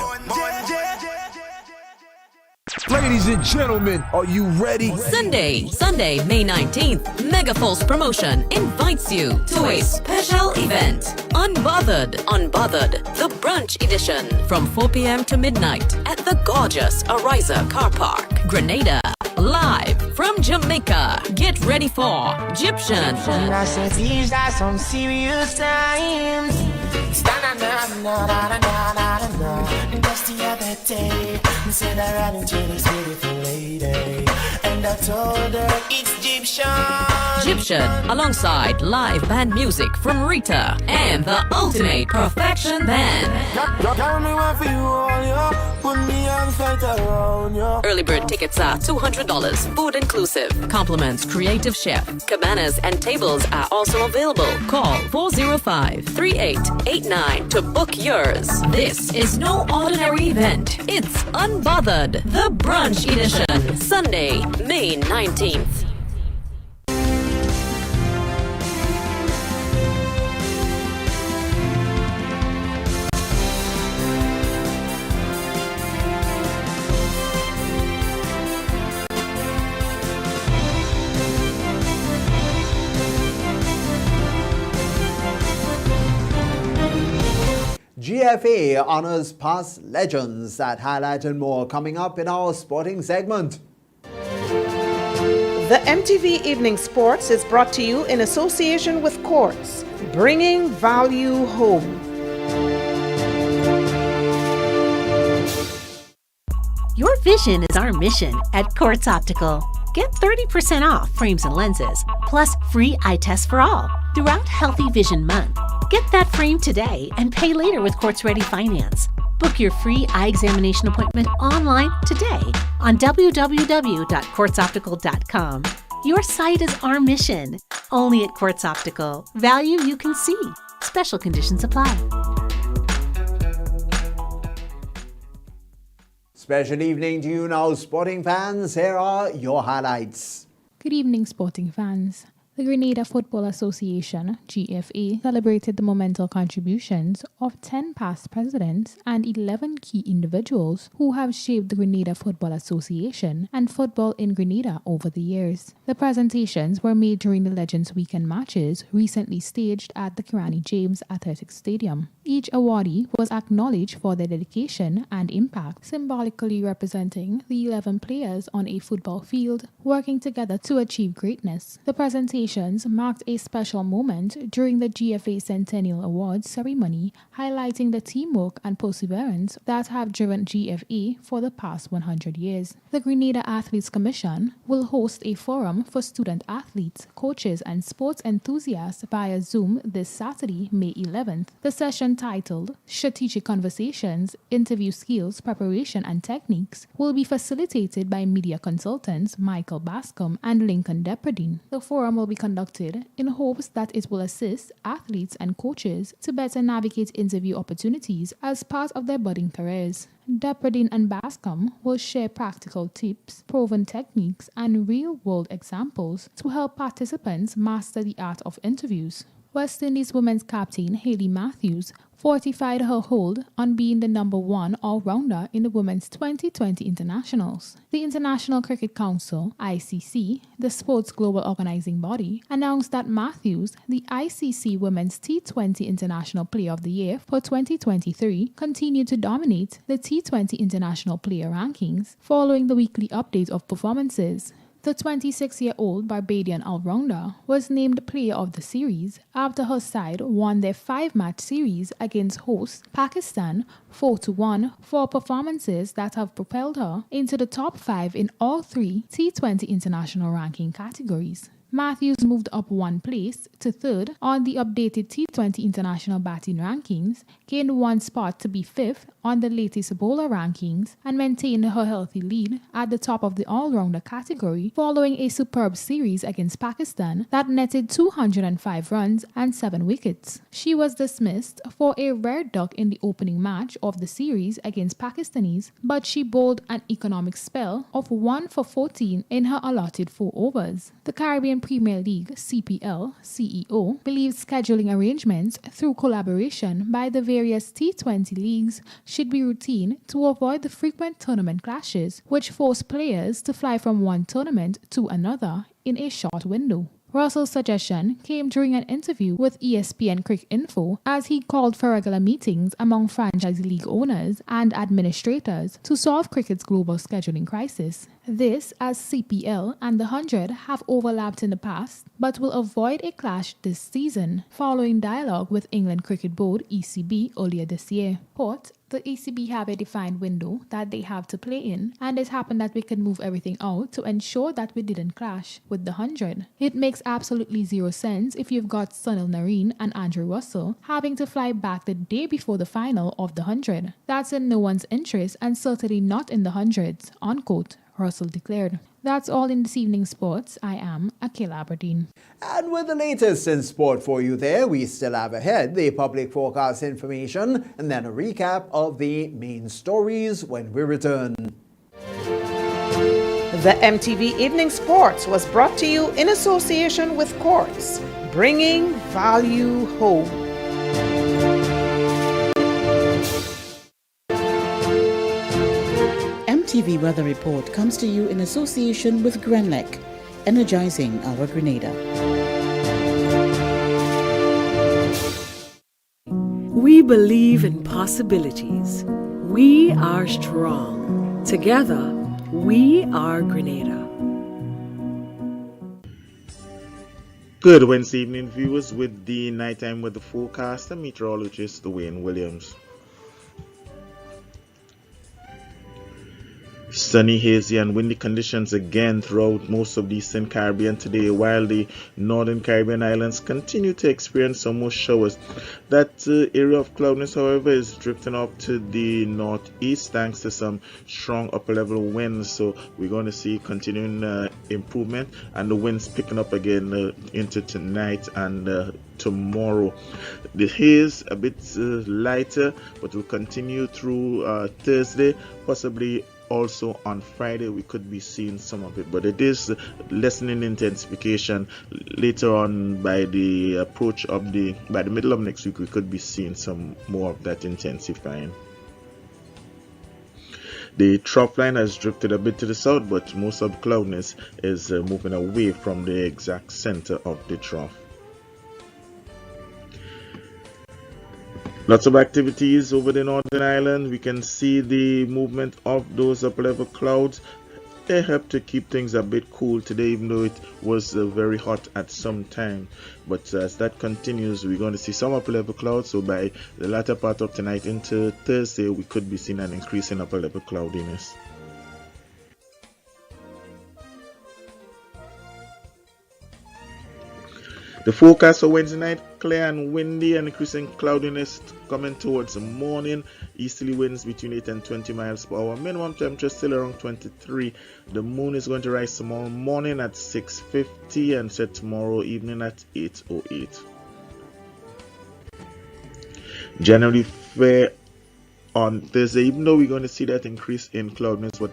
Speaker 10: Ladies and gentlemen, are you ready?
Speaker 18: Sunday, May 19th, Megafalls Promotion invites you to a special event. Unbothered, the brunch edition from 4 p.m. to midnight at the gorgeous Ariza Car Park, Grenada. Live from Jamaica. Get ready for Egyptian.
Speaker 9: These are some serious times. Just the other day, I said I ran into this beautiful lady, and I told her it's
Speaker 18: Egyptian, alongside live band music from Rita and the Ultimate Perfection Band. Early bird tickets are $200, food inclusive. Compliments Creative Chef. Cabanas and tables are also available. Call 405-3889 to book yours. This is no ordinary event. It's Unbothered, the brunch edition. Sunday, May 19th.
Speaker 6: GFA honors past legends. That highlight and more coming up in our sporting segment.
Speaker 19: The MTV Evening Sports is brought to you in association with Courts, bringing value home.
Speaker 25: Your vision is our mission at Courts Optical.
Speaker 2: Get 30% off frames and lenses, plus free eye test for all throughout Healthy Vision Month. Get that frame today and pay later with Quartz Ready Finance. Book your free eye examination appointment online today on www.quartzoptical.com. Your sight is our mission. Only at Quartz Optical. Value you can see. Special conditions apply.
Speaker 6: Special evening to you now, sporting fans. Here are your highlights.
Speaker 11: Good evening, sporting fans. The Grenada Football Association, GFA, celebrated the monumental contributions of 10 past presidents and 11 key individuals who have shaped the Grenada Football Association and football in Grenada over the years. The presentations were made during the Legends Weekend matches recently staged at the Kirani James Athletics Stadium. Each awardee was acknowledged for their dedication and impact, symbolically representing the 11 players on a football field working together to achieve greatness. The presentation marked a special moment during the GFA Centennial Awards ceremony, highlighting the teamwork and perseverance that have driven GFA for the past 100 years. The Grenada Athletes Commission will host a forum for student athletes, coaches, and sports enthusiasts via Zoom this Saturday, May 11th. The session, titled Strategic Conversations, Interview Skills, Preparation and Techniques, will be facilitated by media consultants Michael Bascom and Lincoln Depredine. The forum will be conducted in hopes that it will assist athletes and coaches to better navigate interview opportunities as part of their budding careers. Depredine and Bascom will share practical tips, proven techniques, and real-world examples to help participants master the art of interviews. West Indies women's captain Hayley Matthews fortified her hold on being the number one all-rounder in the Women's 2020 Internationals. The International Cricket Council, ICC, the sport's global organizing body, announced that Matthews, the ICC Women's T20 International Player of the Year for 2023, continued to dominate the T20 International Player rankings following the weekly update of performances. The 26-year-old Barbadian all-rounder was named Player of the Series after her side won their 5-match series against host Pakistan 4-1 for performances that have propelled her into the top 5 in all 3 T20 international ranking categories. Matthews moved up 1 place to 3rd on the updated T20 international batting rankings, gained 1 spot to be 5th on the latest bowler rankings, and maintained her healthy lead at the top of the all-rounder category following a superb series against Pakistan that netted 205 runs and 7 wickets. She was dismissed for a rare duck in the opening match of the series against Pakistanis, but she bowled an economic spell of 1 for 14 in her allotted 4 overs. The Caribbean Premier League (CPL) CEO believes scheduling arrangements through collaboration by the various T20 leagues should be routine to avoid the frequent tournament clashes which force players to fly from one tournament to another in a short window. Russell's suggestion came during an interview with ESPN Cricinfo as he called for regular meetings among franchise league owners and administrators to solve cricket's global scheduling crisis. This, as CPL and the 100 have overlapped in the past, but will avoid a clash this season, following dialogue with England Cricket Board (ECB) earlier this year. Quote, the ECB have a defined window that they have to play in, and it happened that we could move everything out to ensure that we didn't clash with the 100. It makes absolutely zero sense if you've got Sunil Narine and Andrew Russell having to fly back the day before the final of the 100. That's in no one's interest and certainly not in the 100's, unquote, Russell declared. That's all in this evening's sports. I am Akil Aberdeen.
Speaker 6: And with the latest in sport for you there, we still have ahead the public forecast information and then a recap of the main stories when we return.
Speaker 19: The MTV Evening Sports was brought to you in association with Quartz, bringing value home.
Speaker 5: MTV Weather Report comes to you in association with Grenlec, energizing our Grenada.
Speaker 8: We believe in possibilities. We are strong. Together, we are Grenada.
Speaker 21: Good Wednesday evening, viewers, with the nighttime weather forecast and meteorologist Dwayne Williams. Sunny, hazy, and windy conditions again throughout most of the Eastern Caribbean today, while the Northern Caribbean islands continue to experience some more showers. That area of cloudiness, however, is drifting up to the northeast thanks to some strong upper level winds. So we're going to see continuing improvement, and the winds picking up again into tonight and tomorrow. The haze a bit lighter, but will continue through Thursday, possibly also on Friday. We could be seeing some of it, but it is lessening intensification. Later on, by the middle of next week, we could be seeing some more of that intensifying. The trough line has drifted a bit to the south, but most of the cloudiness is moving away from the exact center of the trough. Lots of activities over the Northern Island. We can see the movement of those upper level clouds. They help to keep things a bit cool today, even though it was very hot at some time. But as that continues, we're going to see some upper level clouds. So by the latter part of tonight into Thursday, we could be seeing an increase in upper level cloudiness. The forecast for Wednesday night, clear and windy and increasing cloudiness coming towards the morning. Easterly winds between 8 and 20 miles per hour. Minimum temperature still around 23. The moon is going to rise tomorrow morning at 6:50 and set tomorrow evening at 8:08. Generally fair on Thursday, even though we're going to see that increase in cloudiness, but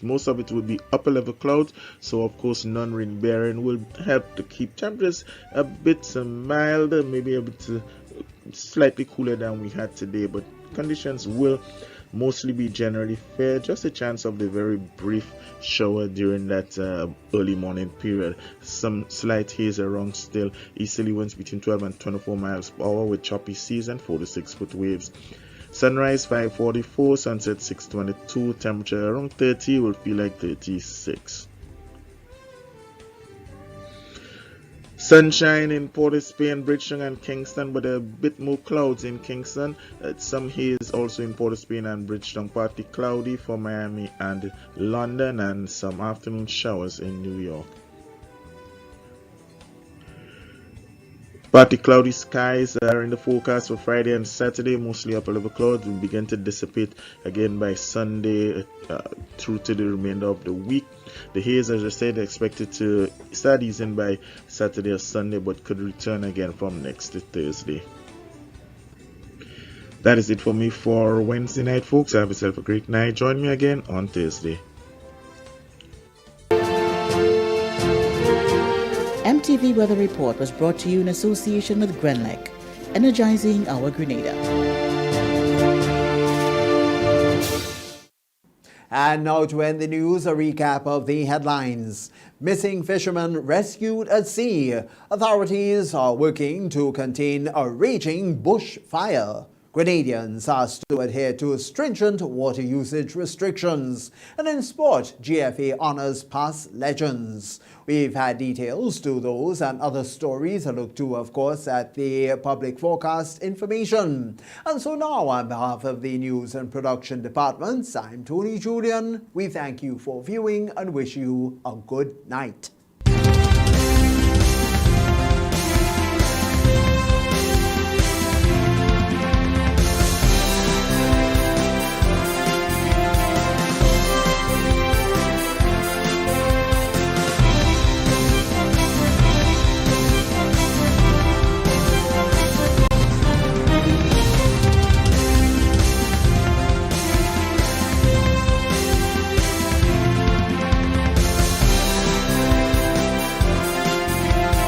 Speaker 21: most of it will be upper level clouds, so of course non-rain bearing will help to keep temperatures a bit mild, maybe a bit slightly cooler than we had today, but conditions will mostly be generally fair. Just a chance of the very brief shower during that early morning period. Some slight haze around still. Easterly winds between 12 and 24 miles per hour with choppy seas and 4 to 6 foot waves. Sunrise 5:44, sunset 6:22, temperature around 30, will feel like 36. Sunshine in Port of Spain, Bridgetown and Kingston, but a bit more clouds in Kingston. Some haze also in Port of Spain and Bridgetown, partly cloudy for Miami and London, and some afternoon showers in New York. Partly cloudy skies are in the forecast for Friday and Saturday. Mostly upper level clouds will begin to dissipate again by Sunday through to the remainder of the week. The haze, as I said, expected to start easing by Saturday or Sunday, but could return again from next Thursday. That is it for me for Wednesday night, folks. Have yourself a great night. Join me again on Thursday.
Speaker 5: MTV Weather Report was brought to you in association with Grenlec, energizing our Grenada.
Speaker 6: And now to end the news, a recap of the headlines. Missing fishermen rescued at sea. Authorities are working to contain a raging bush fire. Grenadians asked to adhere to stringent water usage restrictions. And in sport, GFA honors past legends. We've had details to those and other stories. A look to, of course, at the public forecast information. And so now, on behalf of the News and Production Departments, I'm Tony Julian. We thank you for viewing and wish you a good night.